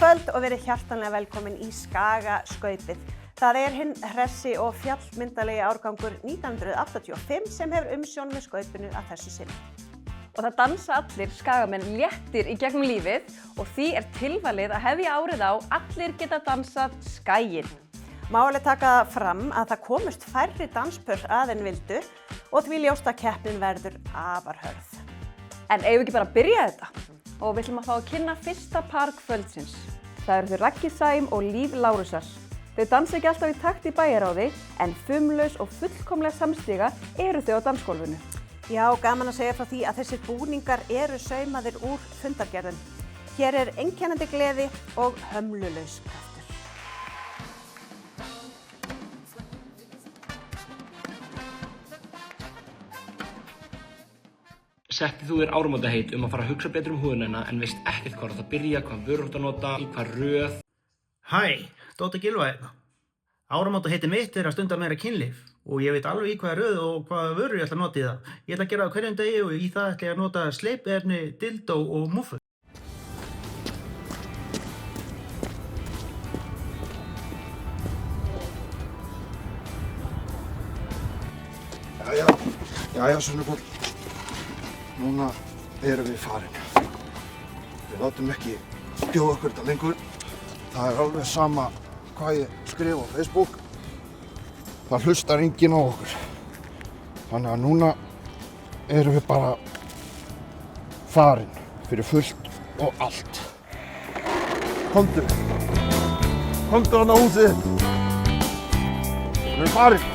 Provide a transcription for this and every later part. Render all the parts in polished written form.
kvöld og verið hjartanlega velkomin í Skagaskaupið. Það hinn hressi og fjallmyndalegi árgangur 1985 sem hefur umsjón með skaupinu að þessu sinni. Og það dansa allir skagamenn léttir í gegnum lífið og því tilvalið að hefja árið á allir geta dansað skaginn. Má alveg taka fram að það komust færri danspör að en vildu og því ljóst að keppnin verður afar hörð. En eigum við ekki bara að byrja þetta? Og við ætlum að fá að kynna fyrsta par kvöldsins. Það eru þau Raggi Sæm og Líf Lárusar. Þau dansa ekki alltaf í takt í bæjaráði en fumlaus og fullkomlega samstiga eru þau á dansgólfinu. Já, gaman að segja frá því að þessir búningar eru saumaðir úr fundargerðum. Hér einkennandi gleði og hömlulaus kraftur. Settið þú þér áramótaheit að fara að hugsa betur húðina en veist ekkert hvað það byrja, hvað vörur þú nota, í hvað röð. Hæ, Dóttir Gylfa hérna. Áramótaheitið mitt að stunda meira kynlíf og ég veit alveg í hvaða röð og hvaða vörur ég ætla að nota í það. Ég ætla að gera það á hverjum degi og í það ætla ég að nota sleipefni, dildó og múffur. Jæja, Sunnubjörn. Núna erum við farin. Við látum ekki bjóða okkur þetta lengur. Það alveg sama hvað ég skrifa á Facebook. Það hlustar enginn á okkur. Þannig að núna erum við bara farin fyrir fullt og allt. Komdu hann á húsið. Við erum farin.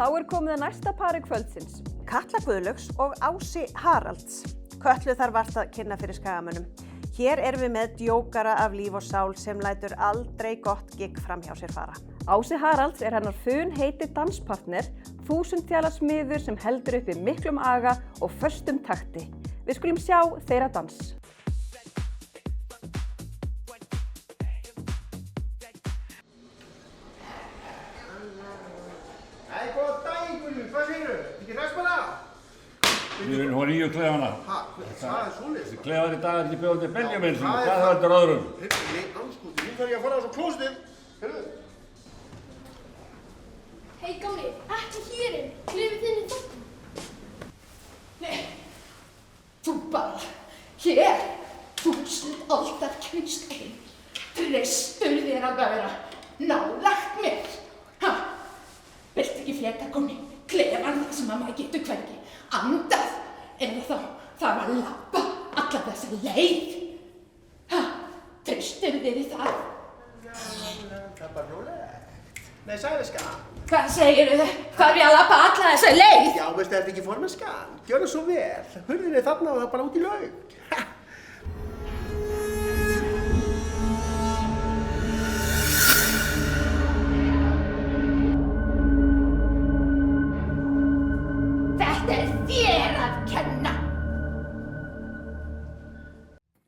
Þá komið að næsta pari kvöldsins. Katla Guðlaugs og Ási Haralds. Kötlu þarf vart að kynna fyrir skagamönnum. Hér erum við með djókara af líf og sál sem lætur aldrei gott gigg fram hjá sér fara. Ási Haralds hennar funheiti danspartner, þúsundþjala smiður sem heldur uppi miklum aga og föstum takti. Við skulum sjá þeirra dans. Hvað segirðu? Ekki hress bara? Við erum á nýju klefana. Það svoleiðis? Þessi klefar í dag ekki bjóðandi Benjamin sinni. Hvað er þetta öðrum? Nei, anskoti, nú þarf ég að fara á svo klósitið. Heyrðu. Hei gamli, ekki hérinn. Klefið þinn í þáttum. Nei, þú bara, hér, 1000 aldar kynslóðin. Treystur þér að vera nálægt mér. Viltu ekki flétta koni, klefan þar sem að maður getur hvergi andað eða þá þarf að labba alla þessa leið. Treystur þér í það? Það er bara rólegt. Nei, sæðiska. Hvað segirðu þau? Þarf ég að labba alla þessa leið? Já, veistu, þetta ekki formennskan. Gjörðu svo vel. Hurðin þarna og það er bara út í laug.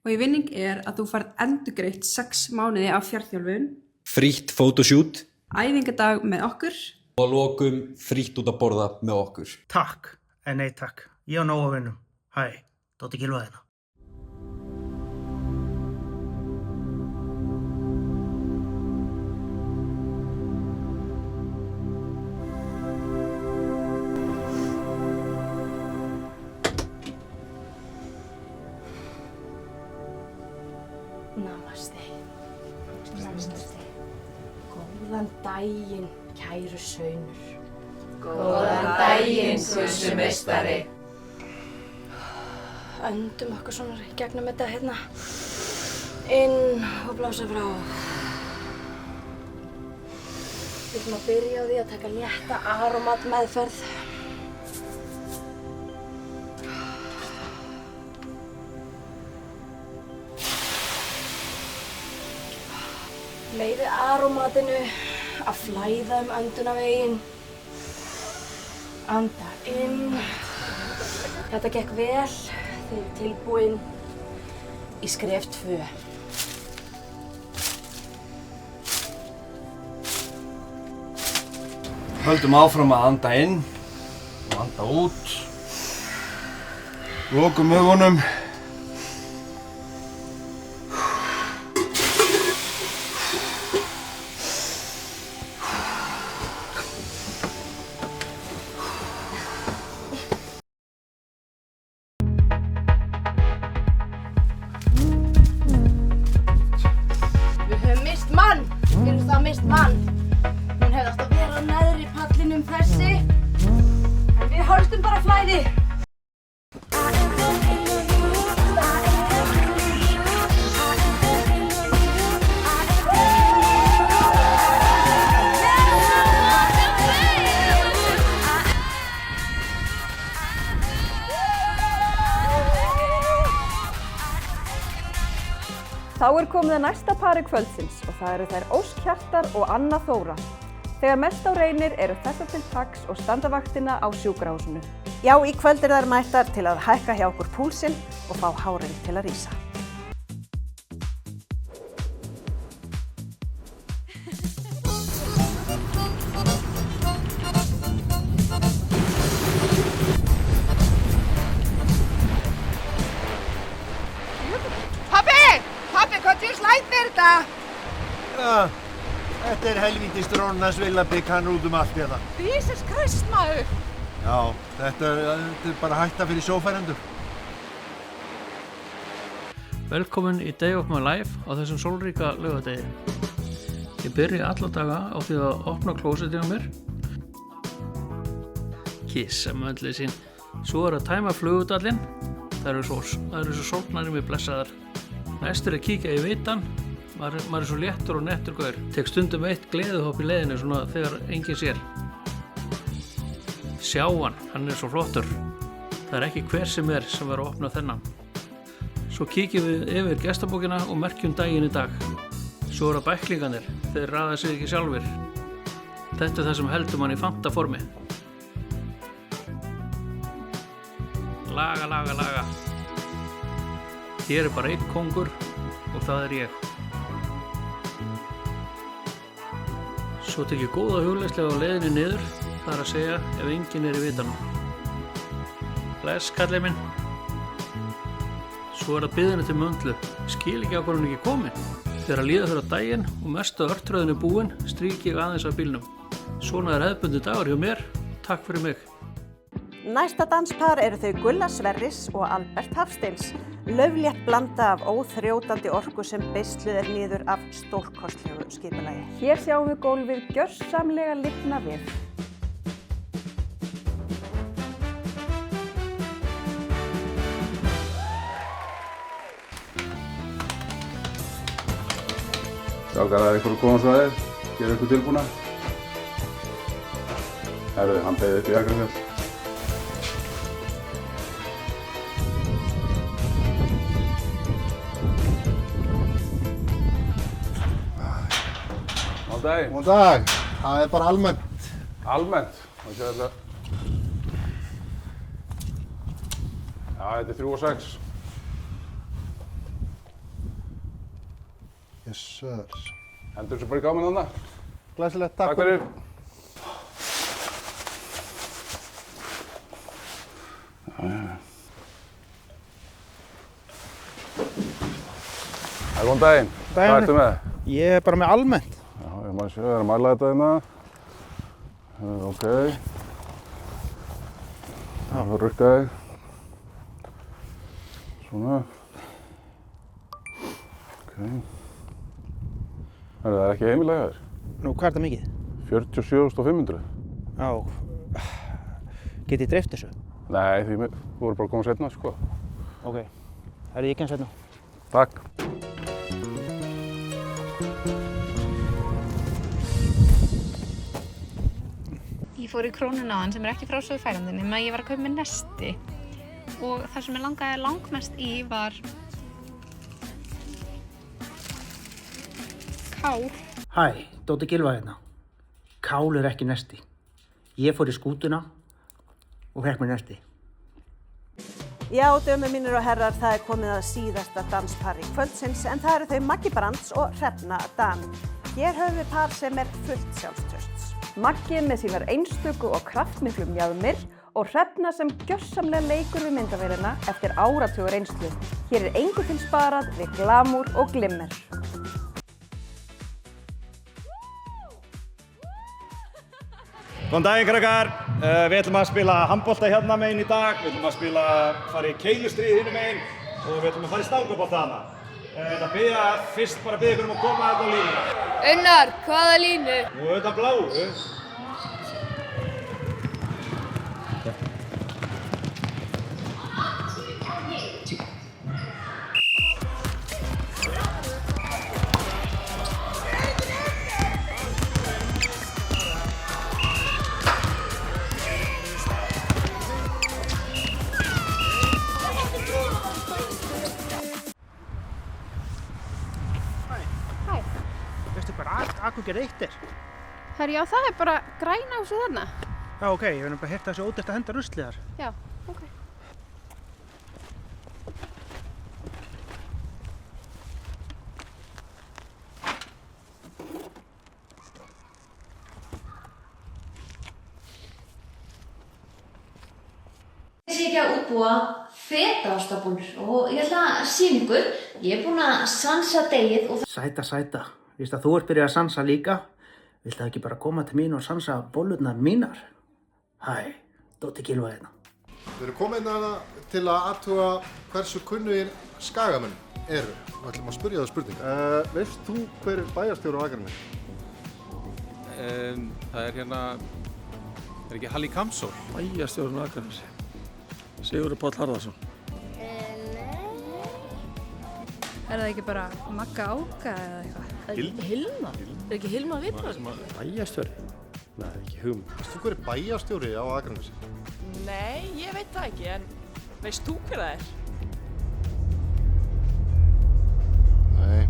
Og í vinning að þú færð endurgreitt 6 mánuði af fjarþjálfun, frítt photoshoot, æfingadag með okkur og að lokum frítt út að borða með okkur. Takk, en nei takk. Ég á nóg að vinnum. Hæ, Dóttir Gylfa hérna. Namaste. Góðan daginn, kæru saunur. Góðan daginn, Gussumeistari. Öndum okkur svona í gegnum þetta hérna. Inn og blása frá. Við ætlum að byrja á því að taka létta aromat meðferð. Leyfi arómatinu að flæða öndunarveginn. Anda inn. Þetta gekk vel. Þið eru tilbúin í skref 2. Höldum áfram að anda inn og anda út. Lokum augunum. Við höfum misst mann. Erum það misst mann? Hún hefði átt að vera á neðri pallinum þessi. En við höldum bara flæði. Þá er komið að næsta pari kvöldsins og það eru þær Ósk Hjartar og Anna Þóra. Þegar mest á reynir eru þessar til taks og standa vaktina á sjúkrahúsinu. Já, í kvöld þær mættar til að hækka hjá okkur púlsinn og fá hárin til að rísa. Þetta helvítis drónans villabygg hann út allt hérna. Jesus Christ, maður! Já, þetta er bara hætta fyrir sjófærendur. Velkomin í Day of My Life á þessum sólríka laugardegi. Ég byrja alla daga á því að opna klósettið á mér. Kissa möndlið sín. Svo að tæma flugudallinn. Það eru svo sólgnarinn við blessaðar. Næst að kíkja í vitan. Maður er svo léttur og nettur gaur. Tek stundum eitt gleðihopp í leiðinu svona þegar enginn sér. Sjá hann er svo flottur. Það er ekki hver sem er sem var að opna þennan. Svo kíkjum við yfir gestabókina og merkjum daginn í dag. Svo eru bæklingarnir, þeir raða sig ekki sjálfir. Þetta er það sem heldur mann í fantaformi. Laga. Hér er bara einn kóngur og það er ég. Svo tek ég góða hugleiðslega á leiðinni niður, það er að segja ef enginn er í vitanum. Bless, kallið minn. Svo er það biðinu til möndlu. Skil ekki á hvað hún ekki komin. Þegar líða fyrir á daginn og mestu örtröðin er búin, strík ég aðeins af bílnum. Svona er hefðbundið dagur hjá mér. Takk fyrir mig. Næsta danspar eru þau Gulla Sverris og Albert Hafsteins. Lauflétt blanda af óþrjótandi orku sem beisluð er niður af stórkostlegu skipulagi. Hér sjáum við gólfið gjörsamlega lifna við. Strákar, það er einhver að koma svo að þér. Gerðu ykkur tilbúna. Herðu, hann beðið upp í Akrafjall. Góðan dag. Það er bara almennt. Almennt? Það sé þetta. Já, þetta er 3 og 6. Yes, sir. Hendur þessu bara í gáminn þarna. Glæsilegt, takk fyrir. Góðan daginn. Hvað ertu með? Ég er bara með almennt. Já, ég maður sé, það er að mæla þetta hérna. Ok. Það var rukka þig. Svona. Ok. Það er ekki heimilega þér. Nú, hvað er það mikið? 47.500. Já. Get ég dreift þessu? Nei, þú voru bara að koma seinna, sko. Ok. Það er ég ekki seinna. Takk. Ég fór í Krónuna áðan sem er ekki frásögufærandi nema að ég var að kaupa með nesti og það sem ég langaði langmest í var kál. Hæ, Dóti Gylfa hérna. Kál er ekki nesti. Ég fór í skútuna og fekk mér nesti. Já, dömur mínir og herrar, það er komið að síðasta danspari kvöldsins en það eru þau Maggi Brands og Hrefna Dan. Hér höfum við par sem er fullt sjálfstrausts. Maggi með sínar einstöku og kraftmiklu mjaðmir og Hrefna sem gjörsamlega leikur við myndavélina eftir áratugur reynslu. Hér er engu til sparað við glamúr og glimmer. Góðan daginn krakkar, við ætlum að spila handbolta hérna megin í dag, við ætlum að fara í keilustrið hinum megin og við ætlum að fara í stangabolta hana. Þetta fyrst bara biðja ykkur að koma þetta á línuna. Unnar, hvaða línu? Nú þetta bláu. Akurgerð 1 er. Já, það er bara græna húsið þarna. Já, ok, ég hef bara heyrt að þessi ódýrt að henda ruslið þar. Já, ok. Ég sé ekki að útbúa fetaostabúlur og ég ætla að sýna ykkur. Ég er búin að sansa deigið og Sæta. Víst að þú ert byrjað að sansa líka. Viltu ekki bara koma til mín og sansa bollurnar mínar? Hæ, Dóti Gylfa hérna. Við erum komin hana til að athuga hversu kunnugir Skagamenn eru. Við ætlum að spyrja það spurninga. Veist þú hver bæjarstjóri á Akranesi? Það er hérna, ekki Halli Kamsól? Bæjarstjórinn á Akranesi. Sigurður Páll Harðarsson. Er það ekki bara Magga Áka eða eitthvað? Hilma? Er ekki Hilma Viðbrögð? Bæjarstjóri? Nei, ekki hugmynd. Veist þú hver er bæjarstjóri á Akranesi? Nei, ég veit það ekki, en veist þú hver það er? Nei.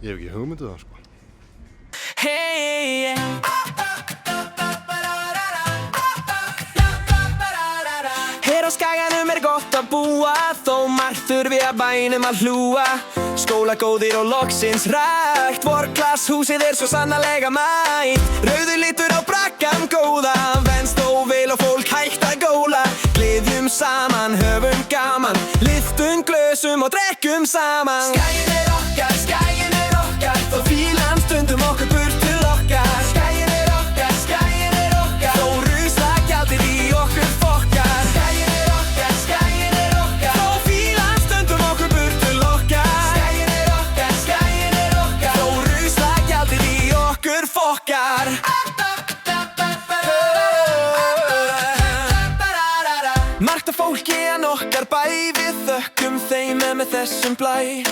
Ég hef ekki hugmyndu það, sko. Hey, Hér á Skaganum er gott að búa, þó margt þurfi að bænum að hlúa. Skólagóðir og loksins rækt, vorklass húsið er svo sannarlega mætt. Rauður litur á braggan góða, venst þó vel og fólk hægt að góla. Gleðjum saman, höfum gaman, lyftum glösum og drekkum saman. Skaginn er okkar, þó fílan stundum okkur burt til okkar. Skaginn er okkar, þó ruslagjaldið í okkur fokkar. Skaginn er okkar, þó fílan stundum okkur burt til okkar. Skaginn er okkar, þó ruslagjaldið í okkur fokkar. Margt af fólki en okkar bæ, við þökkum þeim með þessum blæ.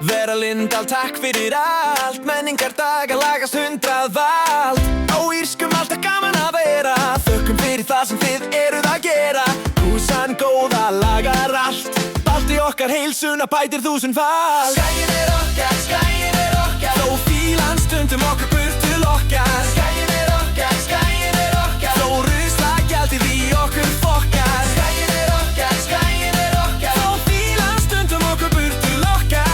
Vera Lindahl, takk fyrir allt, menningardagar lagast 100 vald. Á írskum alltaf gaman að vera, þökkum fyrir það sem þið eruð að gera. Húsan góða lagar allt, balti okkar heilsuna bætir 1000-fald. Skaginn er okkar, þó fílan stundum okkur burt til okkar. Skaginn er okkar, þó ruslagjaldið í okkur fokkar. Skaginn er okkar, þó fílan stundum okkur burt til okkar.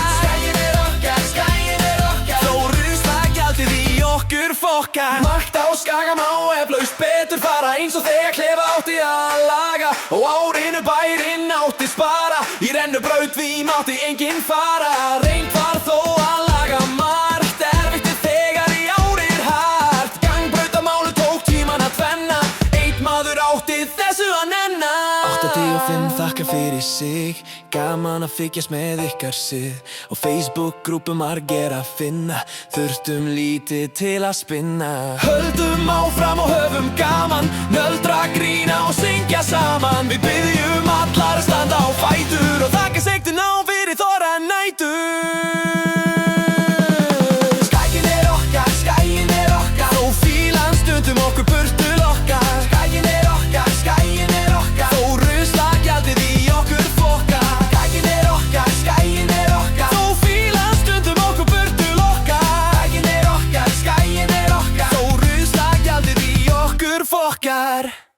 Skaginn er okkar, þó ruslagjaldið í okkur fokkar. Margt á Skaga má eflaust betur fara, eins og þegar klefa átti að laga og árinu bærinn átti spara. Í rennubraut því mátti enginn fara, reynt var þó að laga margt. Erfitt er þegar í árir hart, gangbrautamálu tók tíman að tvenna. Einn maður átti þessu að nenna. 85 þakkar fyrir sig, gaman að fylgjast með ykkar sið. Og Facebook-grúpum margir að finna, þurftum lítið til að spinna. Höldum áfram og höfum gaman, nöldra, grína og syngja saman. Við byggjum allar að standa á fætur og þakka sektin á fyrir þorra nætur. Skaginn er okkar, þó fílan stundum okkur burt til okkar. Skaginn er okkar, þó ruslagjaldið í okkur fokkar. Skaginn er okkar, þó fílan stundum okkur okkar.